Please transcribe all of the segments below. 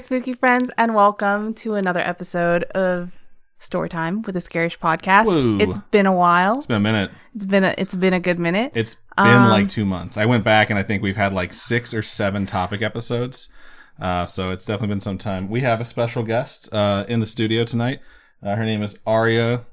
spooky friends, and welcome to another episode of Storytime with the Scaryish podcast. Whoa. It's been a while. It's been a minute. It's been a good minute. It's been like 2 months. I went back and I think we've had like 6 or 7 topic episodes. So it's definitely been some time. We have a special guest in the studio tonight. Her name is Aria.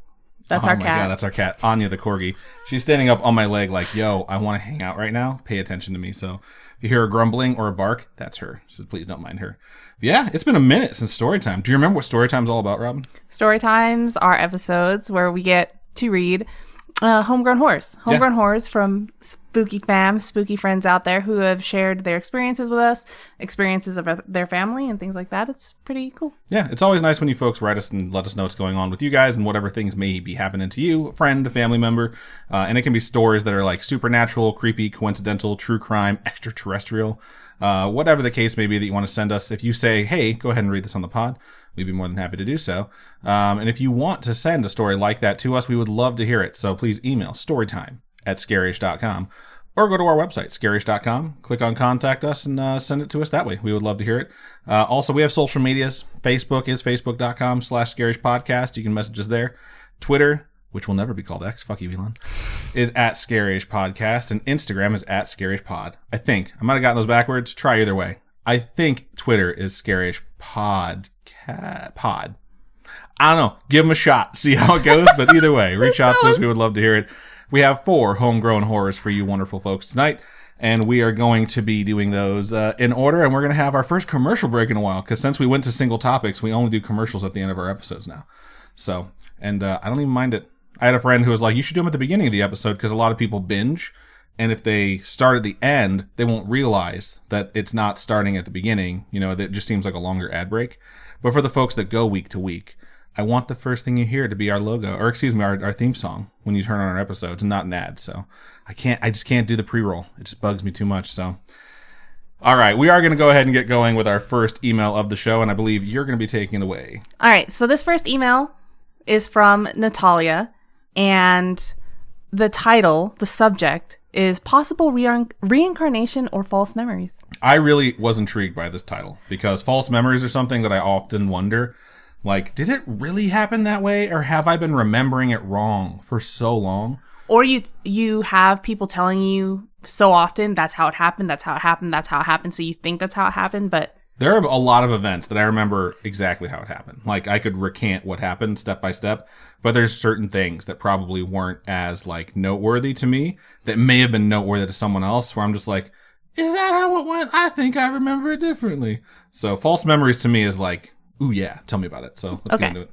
That's our cat. God, that's our cat, Anya the corgi. She's standing up on my leg like, yo, I want to hang out right now. Pay attention to me. So if you hear a grumbling or a bark, that's her. So please don't mind her. But yeah, it's been a minute since Storytime. Do you remember what Storytime's all about, Robin? Storytimes are episodes where we get to read homegrown horrors. Homegrown horrors from spooky friends out there who have shared their experiences with us, experiences of their family and things like that. It's pretty cool. Yeah, it's always nice when you folks write us and let us know what's going on with you guys and whatever things may be happening to you, a friend, a family member. And it can be stories that are like supernatural, creepy, coincidental, true crime, extraterrestrial, whatever the case may be that you want to send us. If you say, hey, go ahead and read this on the pod, we'd be more than happy to do so. And if you want to send a story like that to us, we would love to hear it. So please email storytime@scaryish.com or go to our website, scaryish.com. Click on contact us and send it to us that way. We would love to hear it. Also, we have social medias. Facebook is facebook.com/scaryish podcast. You can message us there. Twitter, which will never be called X, fuck you, Elon, is @Scaryish podcast. And Instagram is @Scaryish pod. I think. I might have gotten those backwards. Try either way. I think Twitter is Scaryish pod. I don't know. Give them a shot. See how it goes. But either way, reach out to us. We would love to hear it. We have 4 homegrown horrors for you wonderful folks tonight. And we are going to be doing those in order. And we're going to have our first commercial break in a while. Because since we went to single topics, we only do commercials at the end of our episodes now. So, and I don't even mind it. I had a friend who was like, you should do them at the beginning of the episode because a lot of people binge. And if they start at the end, they won't realize that it's not starting at the beginning. You know, that just seems like a longer ad break. But for the folks that go week to week, I want the first thing you hear to be our logo, or excuse me, our theme song when you turn on our episodes and not an ad. So I just can't do the pre-roll. It just bugs me too much. So, all right, we are going to go ahead and get going with our first email of the show. And I believe you're going to be taking it away. All right. So this first email is from Natalia, and the title, the subject, is possible reincarnation or false memories. I really was intrigued by this title because false memories are something that I often wonder, like, did it really happen that way, or have I been remembering it wrong for so long? Or you have people telling you so often, that's how it happened, that's how it happened, that's how it happened, so you think that's how it happened, but... There are a lot of events that I remember exactly how it happened. Like, I could recant what happened step by step, but there's certain things that probably weren't as, like, noteworthy to me that may have been noteworthy to someone else, where I'm just like, is that how it went? I think I remember it differently. So false memories to me is like, ooh, yeah, tell me about it. So let's get into it.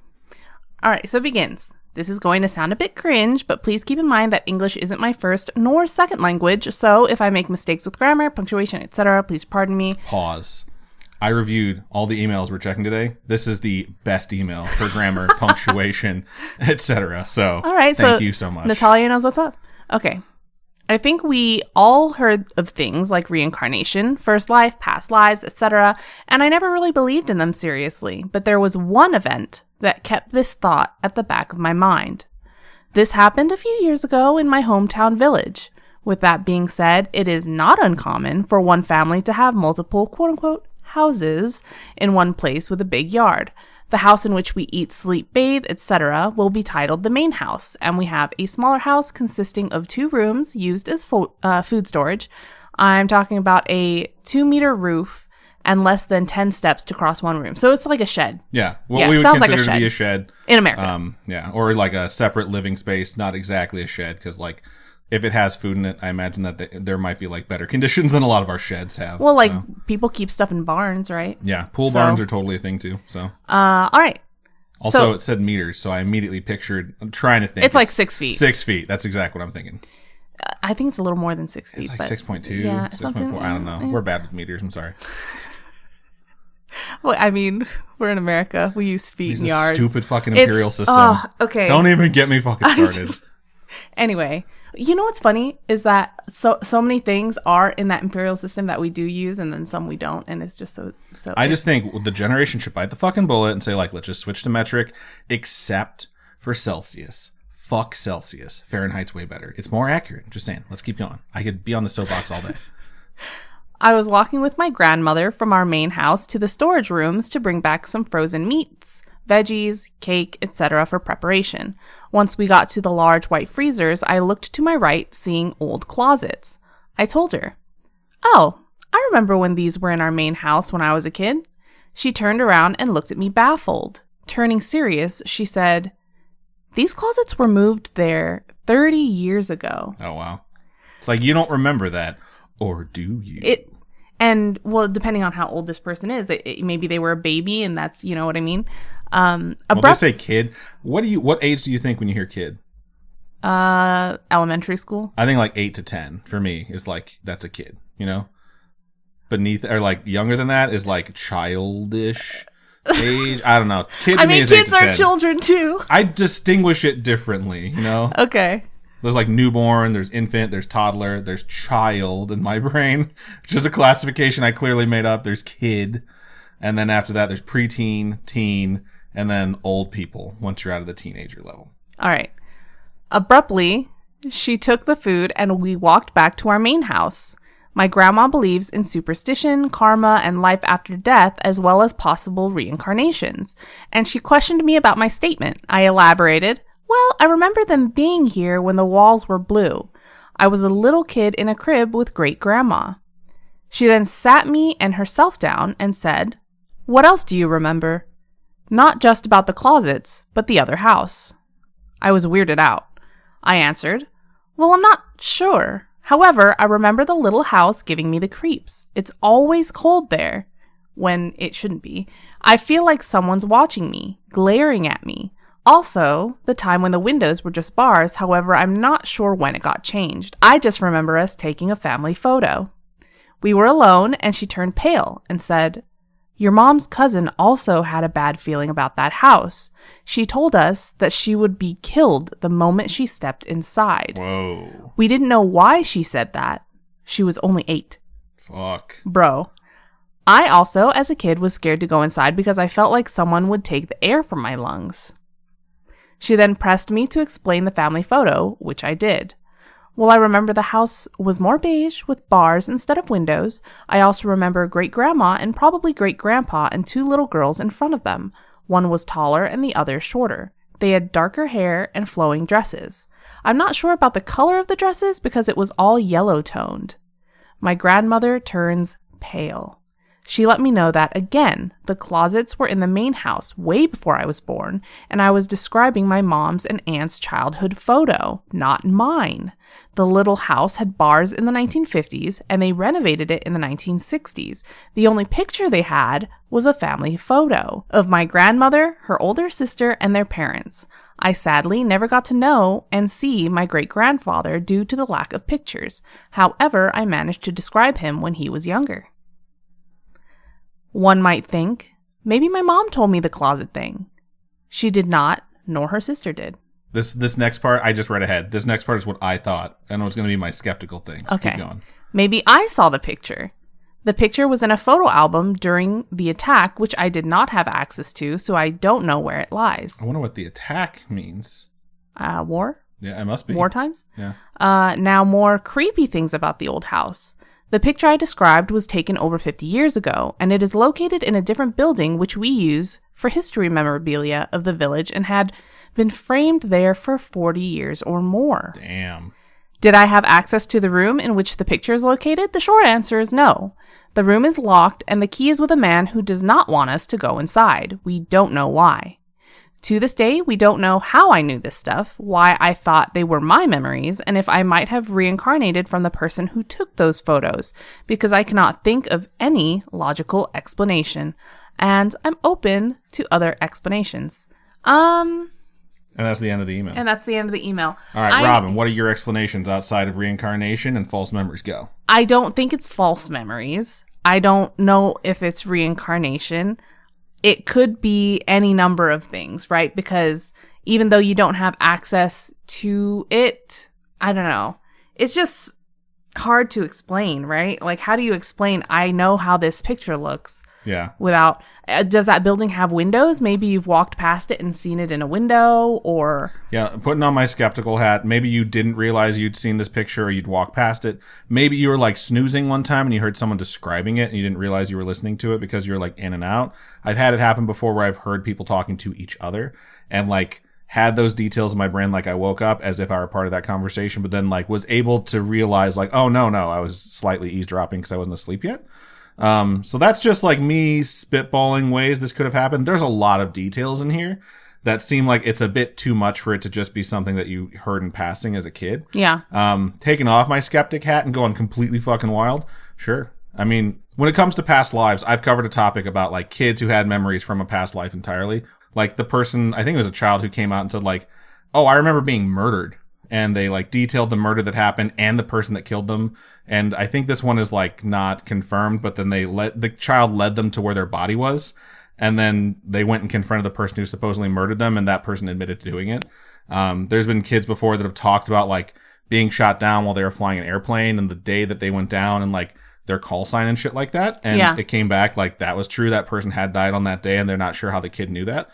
All right, so it begins. This is going to sound a bit cringe, but please keep in mind that English isn't my first nor second language, so if I make mistakes with grammar, punctuation, etc., please pardon me. Pause. I reviewed all the emails we're checking today. This is the best email for grammar, punctuation, etc. So all right, thank you so much. Natalia knows what's up. Okay. I think we all heard of things like reincarnation, first life, past lives, etc., and I never really believed in them seriously, but there was one event that kept this thought at the back of my mind. This happened a few years ago in my hometown village. With that being said, it is not uncommon for one family to have multiple quote-unquote houses in one place with a big yard. The house in which we eat, sleep, bathe, etc. will be titled the main house, and we have a smaller house consisting of 2 rooms used as food storage. I'm talking about a 2-meter roof and less than 10 steps to cross one room. So it's like a shed. Yeah, what we would consider to be a shed. In America. Yeah, or like a separate living space, not exactly a shed, because like if it has food in it, I imagine that there might be like better conditions than a lot of our sheds have. Well, like people keep stuff in barns, right? Yeah, barns are totally a thing too. So, all right. Also, it said meters, so I immediately pictured. I'm trying to think. It's like 6 feet. 6 feet. That's exactly what I'm thinking. I think it's a little more than 6 feet. It's like 6.2, yeah, 6.4. I don't know. Yeah. We're bad with meters. I'm sorry. Well, I mean, we're in America. We use feet and yards. Stupid fucking imperial system. Okay. Don't even get me fucking started. Anyway, you know what's funny is that so many things are in that imperial system that we do use, and then some we don't, and it's just so. I just think the generation should bite the fucking bullet and say, like, let's just switch to metric, except for Celsius. Fuck Celsius. Fahrenheit's way better. It's more accurate. Just saying. Let's keep going. I could be on the soapbox all day. I was walking with my grandmother from our main house to the storage rooms to bring back some frozen meats, veggies, cake, etc. for preparation. Once we got to the large white freezers, I looked to my right, seeing old closets. I told her, "Oh, I remember when these were in our main house when I was a kid." She turned around and looked at me baffled. Turning serious, she said, "These closets were moved there 30 years ago." Oh, wow. It's like, you don't remember that, or do you? Well, depending on how old this person is, maybe they were a baby, and that's, you know what I mean? When they say kid, what age do you think when you hear kid? Elementary school. I think like 8 to 10 for me is like, that's a kid, you know? Beneath, or like younger than that is like childish age. I don't know. Kid to me is 8 kids to are 10. Children too. I distinguish it differently, you know? Okay. There's like newborn, there's infant, there's toddler, there's child in my brain, which is a classification I clearly made up. There's kid. And then after that, there's preteen, teen, and then old people once you're out of the teenager level. All right. Abruptly, she took the food and we walked back to our main house. My grandma believes in superstition, karma, and life after death, as well as possible reincarnations. And she questioned me about my statement. I elaborated, "Well, I remember them being here when the walls were blue. I was a little kid in a crib with great-grandma." She then sat me and herself down and said, "What else do you remember? Not just about the closets, but the other house." I was weirded out. I answered, "Well, I'm not sure. However, I remember the little house giving me the creeps. It's always cold there, when it shouldn't be. I feel like someone's watching me, glaring at me. Also, the time when the windows were just bars, however, I'm not sure when it got changed. I just remember us taking a family photo." We were alone, and she turned pale and said, "Your mom's cousin also had a bad feeling about that house. She told us that she would be killed the moment she stepped inside." Whoa. We didn't know why she said that. She was only 8. Fuck. Bro. I also, as a kid, was scared to go inside because I felt like someone would take the air from my lungs. She then pressed me to explain the family photo, which I did. Well, I remember the house was more beige with bars instead of windows. I also remember great-grandma and probably great-grandpa and 2 little girls in front of them. One was taller and the other shorter. They had darker hair and flowing dresses. I'm not sure about the color of the dresses because it was all yellow-toned. My grandmother turns pale. She let me know that, again, the closets were in the main house way before I was born, and I was describing my mom's and aunt's childhood photo, not mine. The little house had bars in the 1950s, and they renovated it in the 1960s. The only picture they had was a family photo of my grandmother, her older sister, and their parents. I sadly never got to know and see my great-grandfather due to the lack of pictures. However, I managed to describe him when he was younger. One might think, maybe my mom told me the closet thing. She did not, nor her sister did. This next part, I just read ahead. This next part is what I thought, and it was going to be my skeptical thing. So Okay. Keep going. Maybe I saw the picture. The picture was in a photo album during the attack, which I did not have access to, so I don't know where it lies. I wonder what the attack means. War? Yeah, it must be. War times? Yeah. Now more creepy things about the old house. The picture I described was taken over 50 years ago, and it is located in a different building which we use for history memorabilia of the village and had been framed there for 40 years or more. Damn. Did I have access to the room in which the picture is located? The short answer is no. The room is locked, and the key is with a man who does not want us to go inside. We don't know why. To this day, we don't know how I knew this stuff, why I thought they were my memories, and if I might have reincarnated from the person who took those photos, because I cannot think of any logical explanation, and I'm open to other explanations. And that's the end of the email. And that's the end of the email. All right, Robin, what are your explanations outside of reincarnation and false memories? Go. I don't think it's false memories. I don't know if it's reincarnation. It could be any number of things, right? Because even though you don't have access to it, I don't know. It's just hard to explain, right? Like, how do you explain, I know how this picture looks, Yeah. Without, does that building have windows? Maybe you've walked past it and seen it in a window, or... Yeah, putting on my skeptical hat, maybe you didn't realize you'd seen this picture or you'd walk past it. Maybe you were like snoozing one time and you heard someone describing it and you didn't realize you were listening to it because you were like in and out. I've had it happen before where I've heard people talking to each other and like had those details in my brain, like I woke up as if I were part of that conversation, but then like was able to realize like, oh no, I was slightly eavesdropping because I wasn't asleep yet. So that's just like me spitballing ways this could have happened. There's a lot of details in here that seem like it's a bit too much for it to just be something that you heard in passing as a kid. Yeah. Taking off my skeptic hat and going completely fucking wild. Sure. I mean, when it comes to past lives, I've covered a topic about like kids who had memories from a past life entirely. Like the person, I think it was a child who came out and said like, oh, I remember being murdered. And they like detailed the murder that happened and the person that killed them. And I think this one is like not confirmed, but then the child led them to where their body was. And then they went and confronted the person who supposedly murdered them. And that person admitted to doing it. There's been kids before that have talked about like being shot down while they were flying an airplane and the day that they went down and like their call sign and shit like that. And it came back like that was true. That person had died on that day and they're not sure how the kid knew that.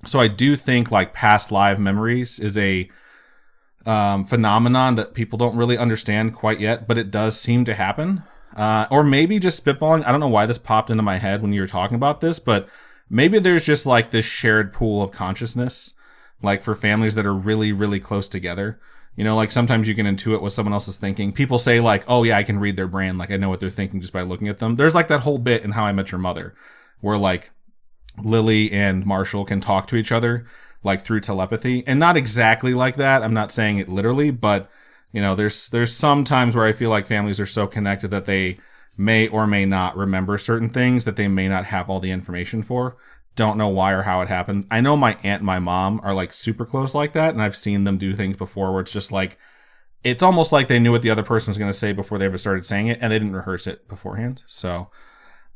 So I do think like past live memories is a phenomenon that people don't really understand quite yet, but it does seem to happen. Or maybe just spitballing. I don't know why this popped into my head when you were talking about this, but maybe there's just like this shared pool of consciousness, like for families that are really, really close together. You know, like sometimes you can intuit what someone else is thinking. People say like, oh yeah, I can read their brain. Like I know what they're thinking just by looking at them. There's like that whole bit in How I Met Your Mother where like Lily and Marshall can talk to each other like through telepathy, and not exactly like that. I'm not saying it literally, but you know, there's some times where I feel like families are so connected that they may or may not remember certain things that they may not have all the information for. Don't know why or how it happened. I know my aunt and my mom are like super close like that, and I've seen them do things before where it's just like, it's almost like they knew what the other person was going to say before they ever started saying it, and they didn't rehearse it beforehand. So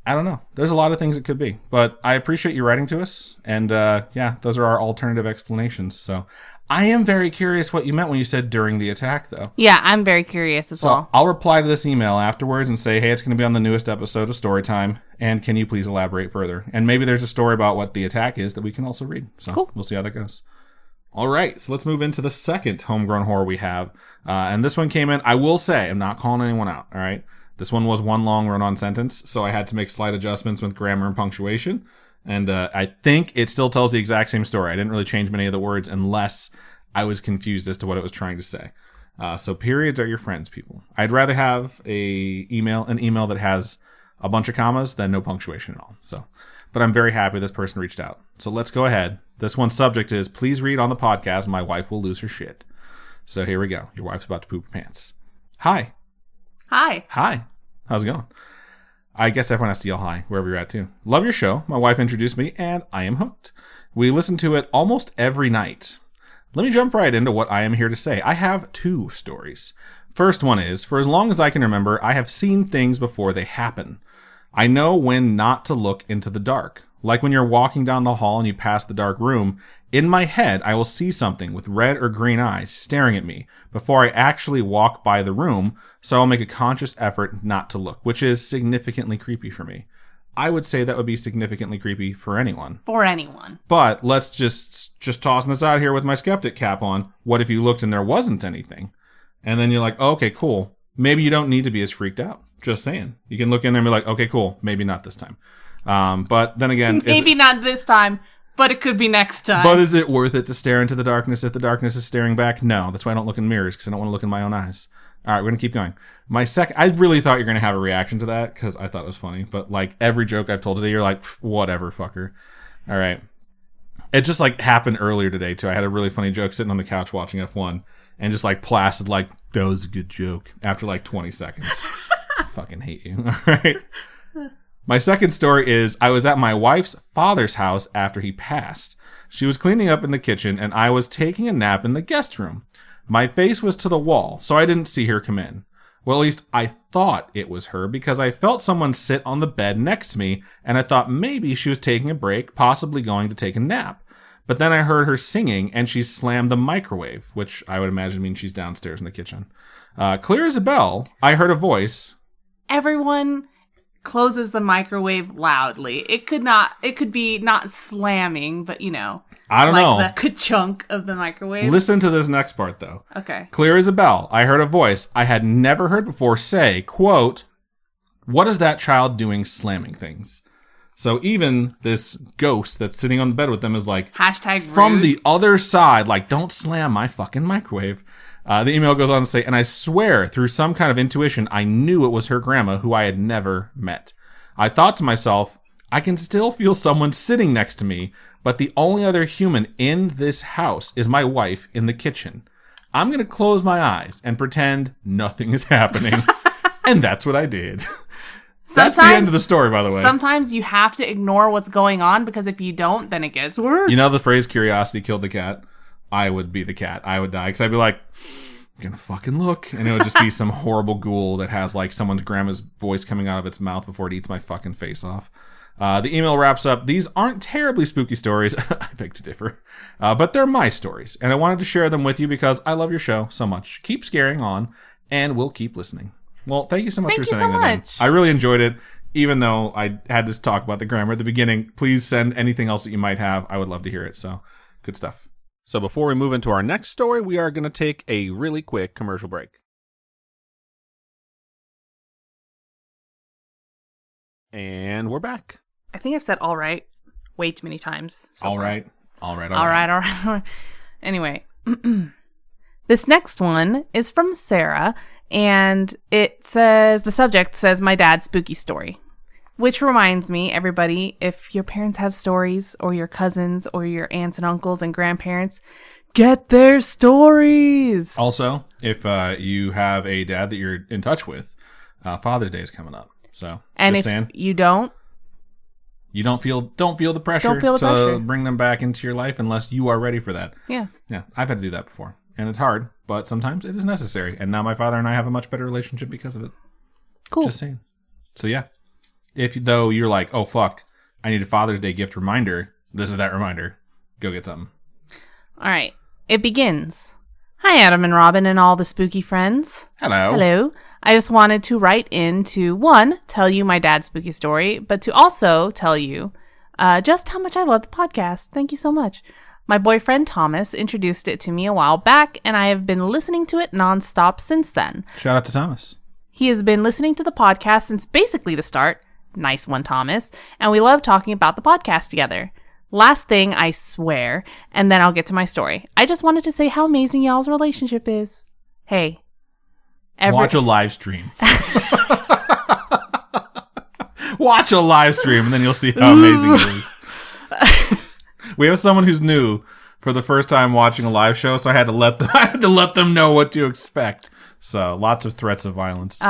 I don't know. There's a lot of things it could be, but I appreciate you writing to us. And yeah, those are our alternative explanations. So I am very curious what you meant when you said during the attack, though. Yeah, I'm very curious as well. I'll reply to this email afterwards and say, hey, it's going to be on the newest episode of Storytime. And can you please elaborate further? And maybe there's a story about what the attack is that we can also read. So cool. We'll see how that goes. All right, so let's move into the second homegrown horror we have. And this one came in, I will say, I'm not calling anyone out, all right? This one was one long run-on sentence, so I had to make slight adjustments with grammar and punctuation. And I think it still tells the exact same story. I didn't really change many of the words unless I was confused as to what it was trying to say. So periods are your friends, people. I'd rather have an email that has a bunch of commas than no punctuation at all. So, but I'm very happy this person reached out. So let's go ahead. This one's subject is, please read on the podcast. My wife will lose her shit. So here we go. Your wife's about to poop her pants. Hi. Hi. How's it going? I guess everyone has to yell hi, wherever you're at, too. Love your show. My wife introduced me, and I am hooked. We listen to it almost every night. Let me jump right into what I am here to say. I have 2 stories. First one is, for as long as I can remember, I have seen things before they happen. I know when not to look into the dark. Like when you're walking down the hall and you pass the dark room, in my head, I will see something with red or green eyes staring at me before I actually walk by the room, so I'll make a conscious effort not to look, which is significantly creepy for me. I would say that would be significantly creepy for anyone. But let's just tossing this out here with my skeptic cap on. What if you looked and there wasn't anything? And then you're like, oh, okay, cool. Maybe you don't need to be as freaked out. Just saying. You can look in there and be like, okay, cool. Maybe not this time. But then again... Maybe not this time, but it could be next time. But is it worth it to stare into the darkness if the darkness is staring back? No. That's why I don't look in mirrors, because I don't want to look in my own eyes. All right, we're going to keep going. I really thought you were going to have a reaction to that, because I thought it was funny. But like every joke I've told today, you're like, whatever, fucker. All right. It just like happened earlier today, too. I had a really funny joke sitting on the couch watching F1 and just like placid, like, that was a good joke after like 20 seconds. I fucking hate you. All right. My second story is, I was at my wife's father's house after he passed. She was cleaning up in the kitchen and I was taking a nap in the guest room. My face was to the wall, so I didn't see her come in. Well, at least I thought it was her because I felt someone sit on the bed next to me and I thought maybe she was taking a break, possibly going to take a nap. But then I heard her singing and she slammed the microwave, which I would imagine means she's downstairs in the kitchen. Clear as a bell, I heard a voice. Everyone, closes the microwave loudly. It could be not slamming, but I don't know. the ka-chunk of the microwave. Listen to this next part, though. Okay. Clear as a bell, I heard a voice I had never heard before say, quote, "What is that child doing slamming things?" So even this ghost that's sitting on the bed with them is like, Hashtag from rude. the other side, like, don't slam my fucking microwave. The email goes on to say, and I swear through some kind of intuition, I knew it was her grandma who I had never met. I thought to myself, I can still feel someone sitting next to me, but the only other human in this house is my wife in the kitchen. I'm going to close my eyes and pretend nothing is happening. And that's what I did. That's the end of the story, by the way. Sometimes you have to ignore what's going on, because if you don't, then it gets worse. You know the phrase, curiosity killed the cat? I would be the cat. I would die. Because I'd be like, I'm going to fucking look. And it would just be some horrible ghoul that has like someone's grandma's voice coming out of its mouth before it eats my fucking face off. The email wraps up, these aren't terribly spooky stories. I beg to differ. But they're my stories. And I wanted to share them with you because I love your show so much. Keep scaring on, and we'll keep listening. Well, thank you so much for sending that in. I really enjoyed it. Even though I had to talk about the grammar at the beginning, please send anything else that you might have. I would love to hear it. So, good stuff. So before we move into our next story, we are going to take a really quick commercial break. And we're back. I think I've said all right way too many times. All right. Anyway, this next one is from Sarah, and it says, the subject says, my dad's spooky story. Which reminds me, everybody, if your parents have stories, or your cousins, or your aunts and uncles and grandparents, get their stories. Also, if you have a dad that you're in touch with, Father's Day is coming up. So, and just if saying, you don't feel the pressure to bring them back into your life unless you are ready for that. Yeah. Yeah, I've had to do that before, and it's hard, but sometimes it is necessary. And now my father and I have a much better relationship because of it. Cool. Just saying. So yeah. If, though, you're like, oh, fuck, I need a Father's Day gift reminder, this is that reminder. Go get something. All right. It begins. Hi, Adam and Robin and all the spooky friends. Hello. Hello. I just wanted to write in to, one, tell you my dad's spooky story, but to also tell you just how much I love the podcast. Thank you so much. My boyfriend, Thomas, introduced it to me a while back, and I have been listening to it nonstop since then. Shout out to Thomas. He has been listening to the podcast since basically the start. Nice one, Thomas. And we love talking about the podcast together. Last thing, I swear, and then I'll get to my story. I just wanted to say how amazing y'all's relationship is. Hey. Watch a live stream. Watch a live stream, and then you'll see how amazing it is. We have someone who's new for the first time watching a live show, so I had to let them know what to expect. So, lots of threats of violence.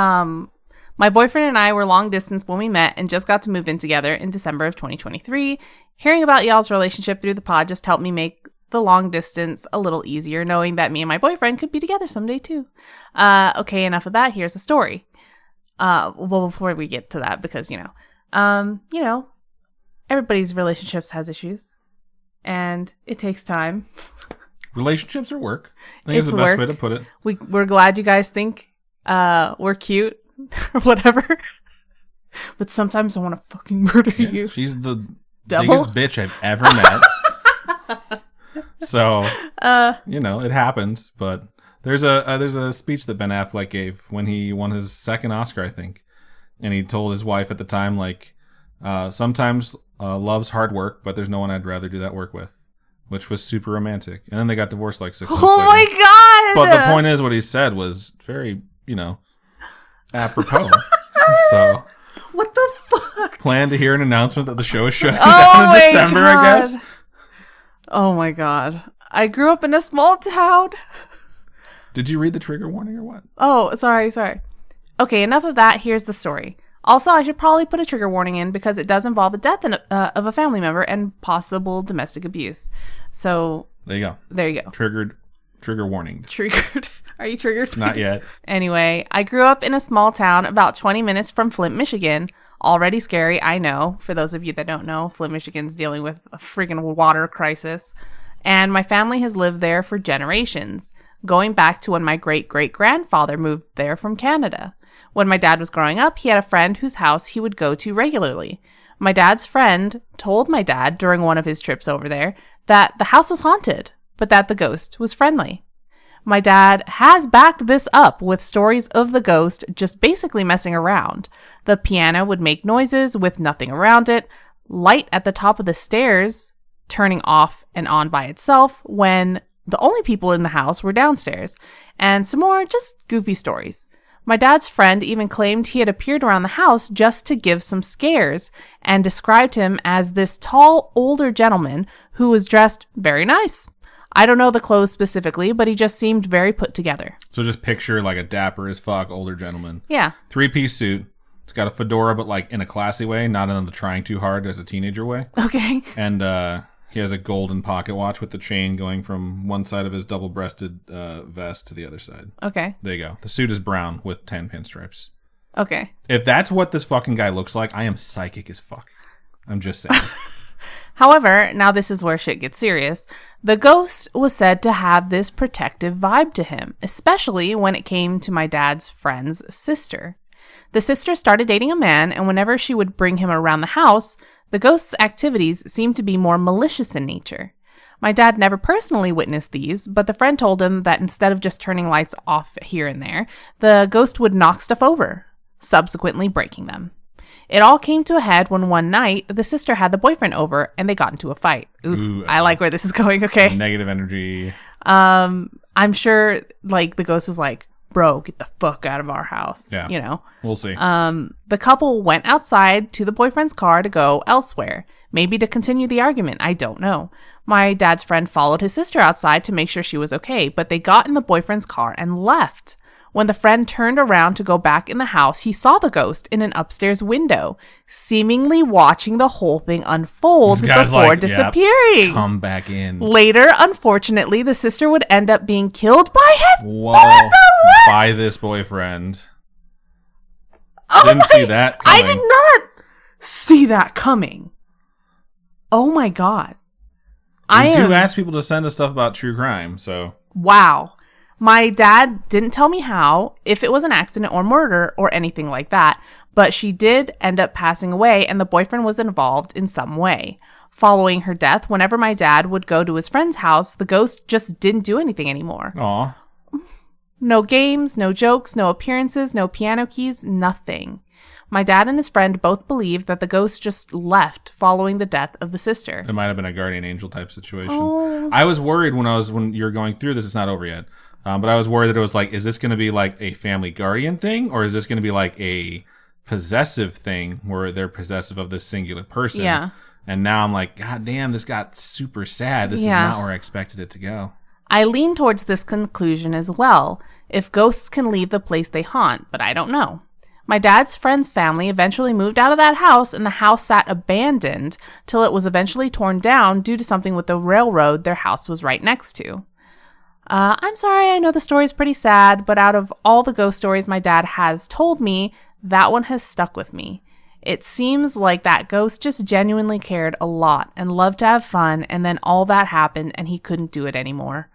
My boyfriend and I were long distance when we met and just got to move in together in December of 2023. Hearing about y'all's relationship through the pod just helped me make the long distance a little easier, knowing that me and my boyfriend could be together someday too. Okay, enough of that. Here's the story. Well, before we get to that, because, everybody's relationships has issues and it takes time. Relationships are work. I think it's the best way to put it. We're glad you guys think we're cute or whatever. But sometimes I want to fucking murder you. She's the Devil? biggest bitch I've ever met. So, it happens. But there's a speech that Ben Affleck gave when he won his second Oscar, I think. And he told his wife at the time, like, sometimes love's hard work, but there's no one I'd rather do that work with. Which was super romantic. And then they got divorced like 6 months later. Oh my God! But the point is, what he said was very, apropos. So, what the fuck? Plan to hear an announcement that the show is shutting down in December, God. I guess. Oh my God. I grew up in a small town. Did you read the trigger warning or what? Oh, sorry. Okay, enough of that. Here's the story. Also, I should probably put a trigger warning in because it does involve a death of a family member and possible domestic abuse. So there you go. Trigger warning. Triggered. Are you triggered? Not yet. Anyway, I grew up in a small town about 20 minutes from Flint, Michigan. Already scary, I know. For those of you that don't know, Flint, Michigan's dealing with a freaking water crisis. And my family has lived there for generations, going back to when my great-great-grandfather moved there from Canada. When my dad was growing up, he had a friend whose house he would go to regularly. My dad's friend told my dad during one of his trips over there that the house was haunted, but that the ghost was friendly. My dad has backed this up with stories of the ghost just basically messing around. The piano would make noises with nothing around it, light at the top of the stairs turning off and on by itself when the only people in the house were downstairs, and some more just goofy stories. My dad's friend even claimed he had appeared around the house just to give some scares and described him as this tall, older gentleman who was dressed very nice. I don't know the clothes specifically, but he just seemed very put together. So just picture like a dapper as fuck older gentleman. Yeah. 3-piece suit. He's got a fedora, but like in a classy way, not in the trying too hard as a teenager way. Okay. And he has a golden pocket watch with the chain going from one side of his double-breasted vest to the other side. Okay. There you go. The suit is brown with tan pinstripes. Okay. If that's what this fucking guy looks like, I am psychic as fuck. I'm just saying. However, now this is where shit gets serious. The ghost was said to have this protective vibe to him, especially when it came to my dad's friend's sister. The sister started dating a man, and whenever she would bring him around the house, the ghost's activities seemed to be more malicious in nature. My dad never personally witnessed these, but the friend told him that instead of just turning lights off here and there, the ghost would knock stuff over, subsequently breaking them. It all came to a head when one night, the sister had the boyfriend over and they got into a fight. Ooh, I like where this is going, okay? Negative energy. I'm sure, like, the ghost was like, bro, get the fuck out of our house. Yeah. You know? We'll see. The couple went outside to the boyfriend's car to go elsewhere. Maybe to continue the argument. I don't know. My dad's friend followed his sister outside to make sure she was okay, but they got in the boyfriend's car and left. When the friend turned around to go back in the house, he saw the ghost in an upstairs window, seemingly watching the whole thing unfold before disappearing. Yep, come back in. Later, unfortunately, the sister would end up being killed by his by this boyfriend. Didn't see that coming. I did not see that coming. Oh my god. We do ask people to send us stuff about true crime, so. Wow. My dad didn't tell me how, if it was an accident or murder or anything like that, but she did end up passing away and the boyfriend was involved in some way. Following her death, whenever my dad would go to his friend's house, the ghost just didn't do anything anymore. Aw. No games, no jokes, no appearances, no piano keys, nothing. My dad and his friend both believed that the ghost just left following the death of the sister. It might have been a guardian angel type situation. Oh. I was worried when you're going through this, it's not over yet. But I was worried that it was like, is this going to be like a family guardian thing? Or is this going to be like a possessive thing where they're possessive of this singular person? Yeah. And now I'm like, God damn, this got super sad. This is not where I expected it to go. I lean towards this conclusion as well. If ghosts can leave the place they haunt, but I don't know. My dad's friend's family eventually moved out of that house, and the house sat abandoned till it was eventually torn down due to something with the railroad their house was right next to. I'm sorry, I know the story's pretty sad, but out of all the ghost stories my dad has told me, that one has stuck with me. It seems like that ghost just genuinely cared a lot and loved to have fun, and then all that happened and he couldn't do it anymore.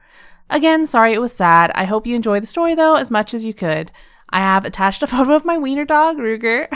Again, sorry it was sad. I hope you enjoyed the story, though, as much as you could. I have attached a photo of my wiener dog, Ruger.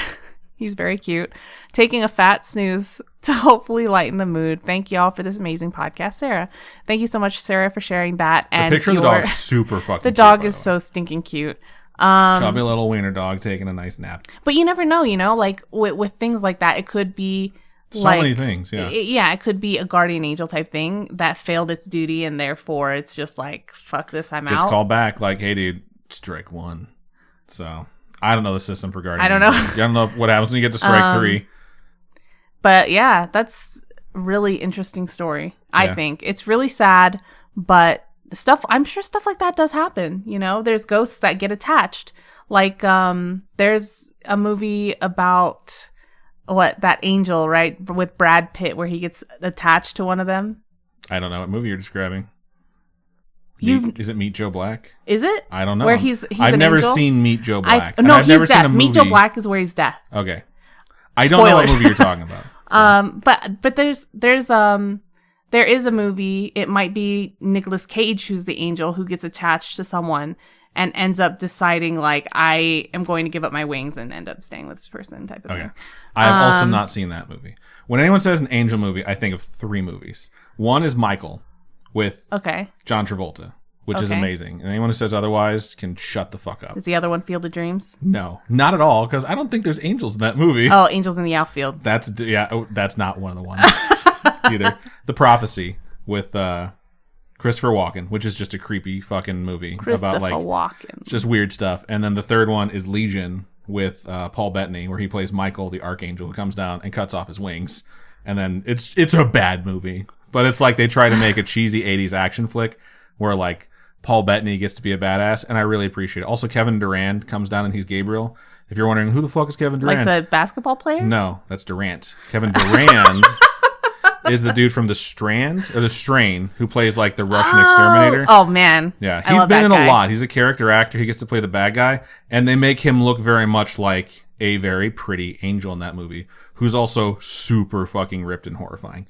He's very cute. Taking a fat snooze to hopefully lighten the mood. Thank y'all for this amazing podcast, Sarah. Thank you so much, Sarah, for sharing that. And the picture of the dog is super fucking the cute. The dog is so stinking cute. Chubby little wiener dog taking a nice nap. But you never know, like with things like that, it could be so many things, yeah. It could be a guardian angel type thing that failed its duty, and therefore it's just like, fuck this, I'm out. Gets called back, like, hey, dude, strike one. So, I don't know the system for guardian I don't know. I don't know what happens when you get to strike 3. But yeah, that's a really interesting story, I think. It's really sad, but I'm sure stuff like that does happen. There's ghosts that get attached. Like, there's a movie about that angel, right? With Brad Pitt, where he gets attached to one of them. I don't know what movie you're describing. Is it Meet Joe Black? Is it? I don't know. Where he's I've never angel? Seen Meet Joe Black. I've never seen a movie. Meet Joe Black is where he's deaf. Okay. I don't know what movie you're talking about. So. But there is a movie. It might be Nicolas Cage who's the angel who gets attached to someone, and ends up deciding like I am going to give up my wings and end up staying with this person type of thing. I have also not seen that movie. When anyone says an angel movie, I think of 3 movies. One is Michael with John Travolta, which is amazing. And anyone who says otherwise can shut the fuck up. Is the other one Field of Dreams? No, not at all, because I don't think there's angels in that movie. Oh, Angels in the Outfield. That's not one of the ones either. The Prophecy with Christopher Walken, which is just a creepy fucking movie about like Walken. Just weird stuff. And then the third one is Legion with Paul Bettany, where he plays Michael, the Archangel, who comes down and cuts off his wings. And then it's a bad movie, but it's like they try to make a cheesy 80s action flick where like Paul Bettany gets to be a badass, and I really appreciate it. Also, Kevin Durant comes down and he's Gabriel. If you're wondering who the fuck is Kevin Durant, like the basketball player? No, that's Durant. Kevin Durant is the dude from The Strain, who plays like the Russian exterminator. Oh man, yeah, he's been in a lot. He's a character actor. He gets to play the bad guy, and they make him look very much like a very pretty angel in that movie, who's also super fucking ripped and horrifying.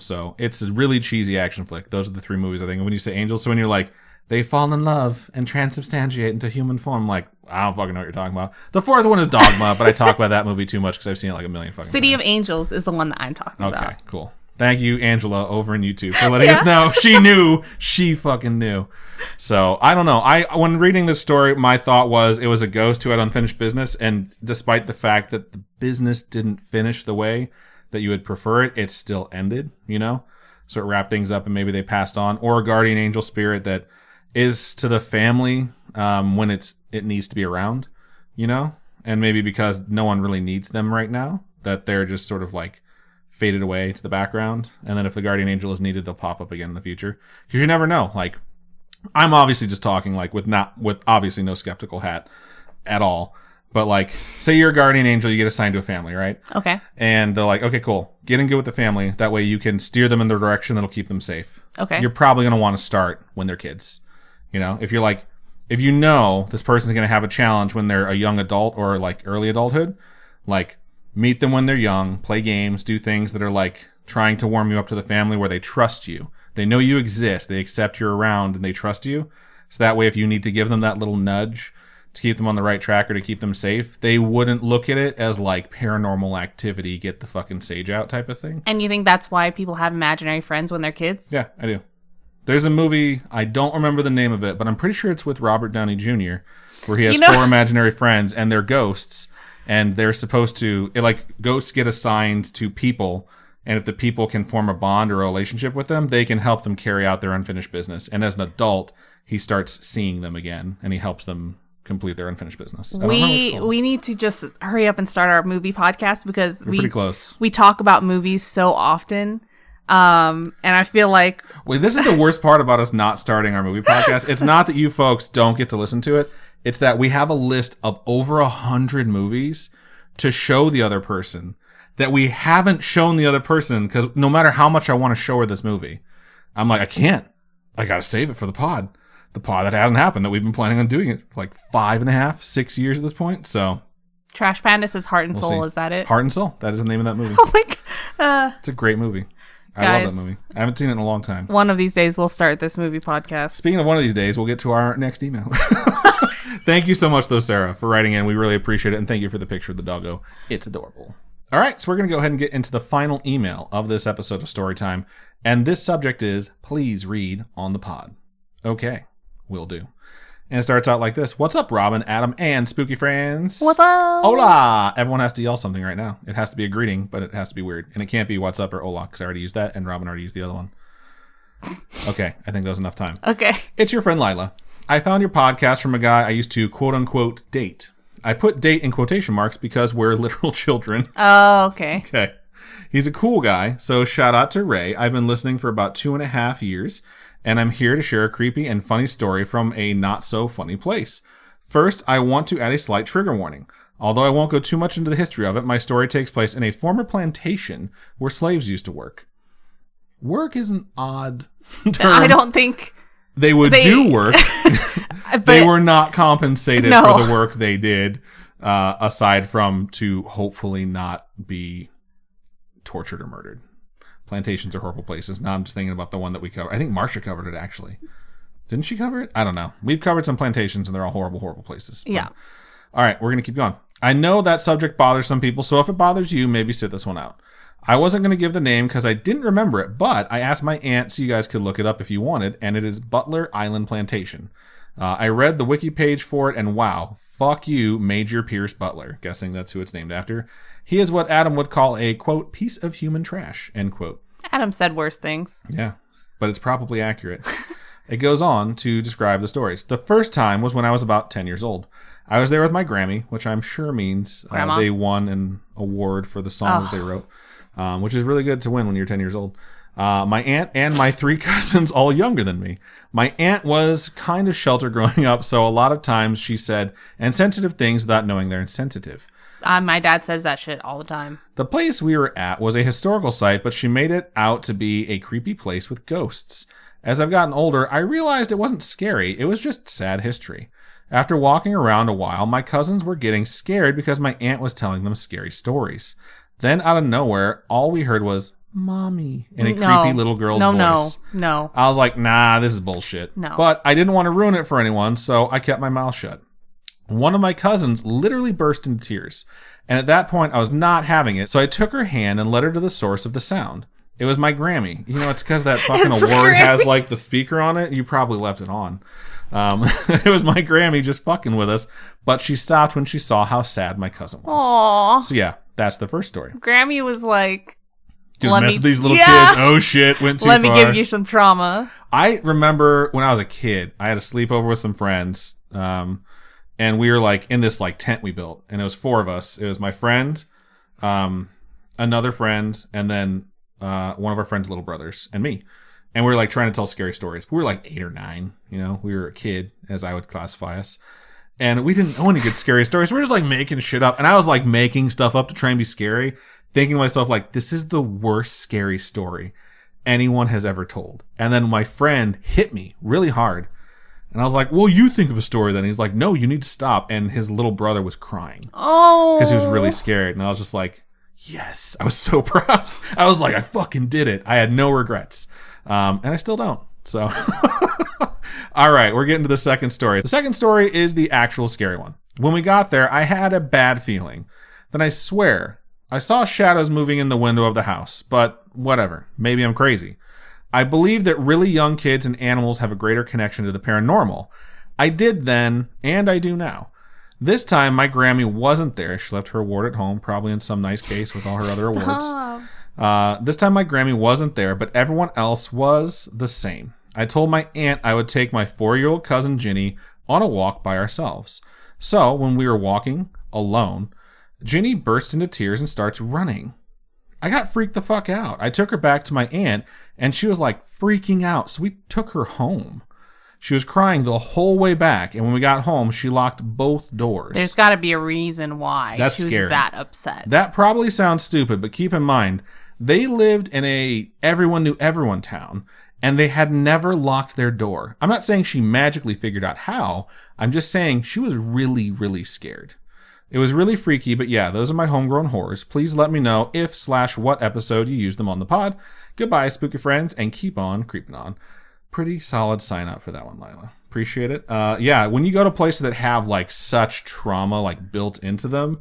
So it's a really cheesy action flick. Those are the 3 movies I think when you say angels. So when you're like, they fall in love and transubstantiate into human form, like, I don't fucking know what you're talking about. The 4th one is Dogma, but I talk about that movie too much because I've seen it like a million fucking City times. of Angels is the one that I'm talking about. Okay, cool. Thank you, Angela, over on YouTube, for letting us know. She knew. She fucking knew. So, I don't know. When reading this story, my thought was it was a ghost who had unfinished business, and despite the fact that the business didn't finish the way that you would prefer it, it still ended, you know? So it wrapped things up and maybe they passed on. Or a guardian angel spirit that is to the family when it needs to be around, you know? And maybe because no one really needs them right now, that they're just sort of like faded away to the background. And then if the guardian angel is needed, they'll pop up again in the future. Because you never know. Like, I'm obviously just talking like with obviously no skeptical hat at all. But like, say you're a guardian angel, you get assigned to a family, right? Okay. And they're like, okay, cool. Get in good with the family. That way you can steer them in the direction that'll keep them safe. Okay. You're probably going to want to start when they're kids. You know, if you know this person's going to have a challenge when they're a young adult or like early adulthood, like meet them when they're young, play games, do things that are like trying to warm you up to the family where they trust you. They know you exist. They accept you're around and they trust you. So that way, if you need to give them that little nudge to keep them on the right track or to keep them safe, they wouldn't look at it as like paranormal activity, get the fucking sage out type of thing. And you think that's why people have imaginary friends when they're kids? Yeah, I do. There's a movie, I don't remember the name of it, but I'm pretty sure it's with Robert Downey Jr., where he has 4 imaginary friends and they're ghosts, and they're supposed to, ghosts get assigned to people, and if the people can form a bond or a relationship with them, they can help them carry out their unfinished business. And as an adult, he starts seeing them again, and he helps them complete their unfinished business. We need to just hurry up and start our movie podcast because we're pretty close. We talk about movies so often. And I feel like this is the worst part about us not starting our movie podcast. It's not that you folks don't get to listen to it. It's that we have a list of over 100 movies to show the other person that we haven't shown the other person, because no matter how much I want to show her this movie, I'm like, I can't. I got to save it for the pod. The pod that hasn't happened, that we've been planning on doing it for like 5.5, 6 years at this point. So Trash Panda says Heart and Soul. Is that it? Heart and Soul. That is the name of that movie. Oh my God. It's a great movie. I love that movie. I haven't seen it in a long time. One of these days, we'll start this movie podcast. Speaking of one of these days, we'll get to our next email. Thank you so much, though, Sarah, for writing in. We really appreciate it. And thank you for the picture of the doggo. It's adorable. All right, so we're going to go ahead and get into the final email of this episode of Storytime. And this subject is, please read on the pod. Okay, will do. And it starts out like this. What's up, Robin, Adam, and spooky friends? What's up? Hola! Everyone has to yell something right now. It has to be a greeting, but it has to be weird. And it can't be what's up or hola, because I already used that, and Robin already used the other one. Okay, I think that was enough time. Okay. It's your friend Lila. I found your podcast from a guy I used to quote-unquote date. I put date in quotation marks because we're literal children. Oh, okay. Okay. He's a cool guy, so shout out to Ray. I've been listening for about 2.5 years. And I'm here to share a creepy and funny story from a not-so-funny place. First, I want to add a slight trigger warning. Although I won't go too much into the history of it, my story takes place in a former plantation where slaves used to work. Work is an odd term. I don't think... They do work. They were not compensated for the work they did, aside from to hopefully not be tortured or murdered. Plantations are horrible places. Now I'm just thinking about the one that we covered. I think Marsha covered it, actually. Didn't she cover it? I don't know. We've covered some plantations, and they're all horrible, horrible places. But, Yeah. all right, we're going to keep going. I know that subject bothers some people, so if it bothers you, maybe sit this one out. I wasn't going to give the name because I didn't remember it, but I asked my aunt so you guys could look it up if you wanted, and it is Butler Island Plantation. I read the wiki page for it, and wow, fuck you, Major Pierce Butler. Guessing that's who it's named after. He is what Adam would call a, quote, piece of human trash, end quote. Adam said worse things. Yeah, but it's probably accurate. It goes on to describe the stories. The first time was when I was about 10 years old. I was there with my Grammy, which I'm sure means they won an award for the song that they wrote, which is really good to win when you're 10 years old. My aunt and my 3 cousins, all younger than me. My aunt was kind of sheltered growing up, so a lot of times she said insensitive things without knowing they're insensitive. My dad says that shit all the time. The place we were at was a historical site, but she made it out to be a creepy place with ghosts. As I've gotten older, I realized it wasn't scary, it was just sad history. After walking around a while, my cousins were getting scared because my aunt was telling them scary stories. Then, out of nowhere, all we heard was, Mommy, in a creepy little girl's voice. No. I was like, nah, this is bullshit. No. But I didn't want to ruin it for anyone, so I kept my mouth shut. One of my cousins literally burst into tears. And at that point, I was not having it, so I took her hand and led her to the source of the sound. It was my Grammy. You know, it's because that fucking award has, like, the speaker on it. You probably left it on. It was my Grammy just fucking with us, but she stopped when she saw how sad my cousin was. Aww. So, yeah, that's the first story. Grammy was like... Dude, mess with these little kids. Oh, shit, went too far. Let me give you some trauma. I remember when I was a kid, I had a sleepover with some friends, and we were, like, in this, like, tent we built, and it was 4 of us. It was my friend, another friend, and then one of our friend's little brothers, and me. And we were like trying to tell scary stories. We were like 8 or 9, you know, we were a kid, as I would classify us. And we didn't know any good scary stories. We were just like making shit up. And I was like making stuff up to try and be scary, thinking to myself, like, this is the worst scary story anyone has ever told. And then my friend hit me really hard. And I was like, well, you think of a story then. He's like, no, you need to stop. And his little brother was crying. Oh. Because he was really scared. And I was just like, yes. I was so proud. I was like, I fucking did it. I had no regrets. And I still don't. So, all right, we're getting to the second story. The second story is the actual scary one. When we got there, I had a bad feeling. Then I swear, I saw shadows moving in the window of the house. But whatever, maybe I'm crazy. I believe that really young kids and animals have a greater connection to the paranormal. I did then, and I do now. This time, my Grammy wasn't there. She left her award at home, probably in some nice case with all her other awards. This time my Grammy wasn't there, but everyone else was the same. I told my aunt I would take my 4-year-old cousin Ginny on a walk by ourselves. So when we were walking alone, Ginny bursts into tears and starts running. I got freaked the fuck out. I took her back to my aunt and she was like freaking out. So we took her home. She was crying the whole way back, and when we got home, she locked both doors. There's got to be a reason why That's she was scary. that upset. That probably sounds stupid, but keep in mind, they lived in a everyone knew everyone town, and they had never locked their door. I'm not saying she magically figured out how. I'm just saying she was really, really scared. It was really freaky, but yeah, those are my homegrown horrors. Please let me know if/what episode you use them on the pod. Goodbye, spooky friends, and keep on creeping on. Pretty solid sign up for that one, Lila. Appreciate it. Yeah, when you go to places that have like such trauma like built into them,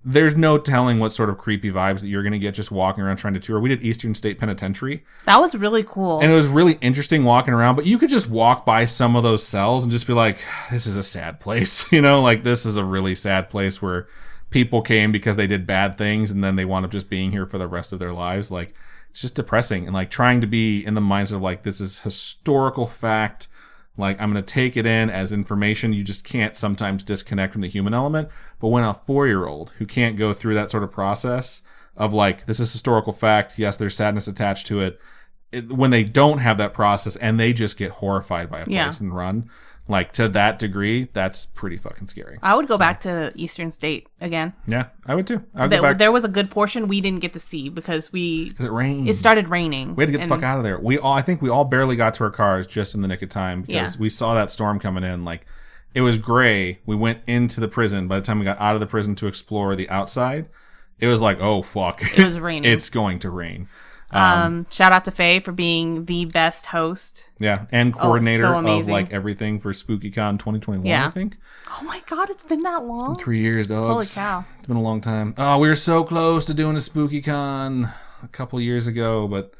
there's no telling what sort of creepy vibes that you're going to get just walking around trying to tour. We did Eastern State Penitentiary. That was really cool. And it was really interesting walking around, but you could just walk by some of those cells and just be like, this is a sad place. You know, like this is a really sad place where people came because they did bad things and then they wound up just being here for the rest of their lives. Like, it's just depressing, and like trying to be in the mindset of like, this is historical fact. Like, I'm going to take it in as information. You just can't sometimes disconnect from the human element. But when a 4-year-old who can't go through that sort of process of like, this is historical fact. Yes, there's sadness attached to it. When they don't have that process and they just get horrified by a place and run, like to that degree, that's pretty fucking scary. I would go back to Eastern State again. Yeah, I would too. I would go back. There was a good portion we didn't get to see because it rained. It started raining. We had to get the fuck out of there. I think we all barely got to our cars just in the nick of time because we saw that storm coming in. Like, it was gray. We went into the prison. By the time we got out of the prison to explore the outside, it was like, oh fuck, it was raining. It's going to rain. Shout out to Faye for being the best host. Yeah, and coordinator so of amazing. like everything for SpookyCon 2021, I think. Oh my god, it's been that long? 3 years, dogs. Holy cow. It's been a long time. Oh, we were so close to doing a SpookyCon a couple years ago, but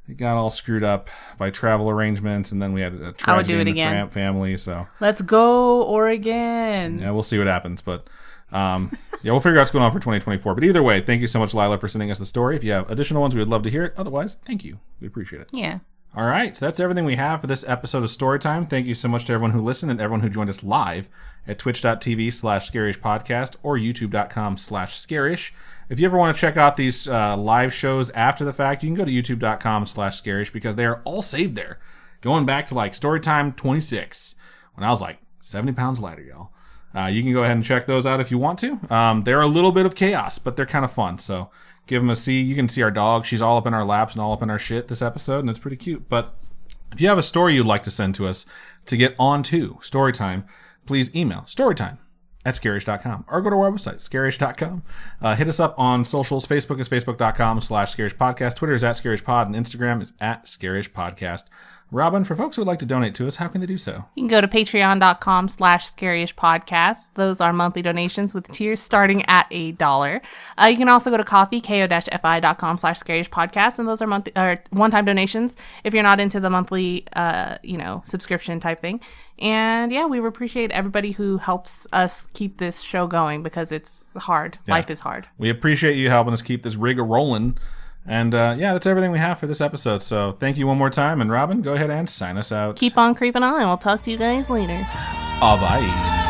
it got all screwed up by travel arrangements, and then we had a tragedy in the Framp family, so... Let's go, Oregon! Yeah, we'll see what happens, but... yeah, we'll figure out what's going on for 2024. But either way, thank you so much, Lila, for sending us the story. If you have additional ones, we would love to hear it. Otherwise, thank you. We appreciate it. Yeah. All right, so that's everything we have for this episode of Storytime. Thank you so much to everyone who listened and everyone who joined us live at twitch.tv/Scaryish podcast or youtube.com/Scaryish. If you ever want to check out these live shows after the fact, you can go to youtube.com/Scaryish because they are all saved there. Going back to like Storytime 26, when I was like 70 pounds lighter, y'all. You can go ahead and check those out if you want to. They're a little bit of chaos, but they're kind of fun. So give them a see. You can see our dog. She's all up in our laps and all up in our shit this episode, and it's pretty cute. But if you have a story you'd like to send to us to get onto Storytime, please email storytime@scaryish.com or go to our website, scaryish.com. Hit us up on socials. Facebook is facebook.com/scariyishpodcast. Twitter is @scariyishpod, and Instagram is @scariyishpodcast. Robin, for folks who would like to donate to us, how can they do so? You can go to patreon.com/scariyishpodcast. Those are monthly donations with tiers starting at $1. You can also go to ko-fi.com/scariyishpodcast, and those are one-time donations if you're not into the monthly, subscription type thing. And yeah, we appreciate everybody who helps us keep this show going because it's hard. Yeah. Life is hard. We appreciate you helping us keep this rig rolling. And that's everything we have for this episode. So thank you one more time. And Robin, go ahead and sign us out. Keep on creeping on. We'll talk to you guys later. Bye.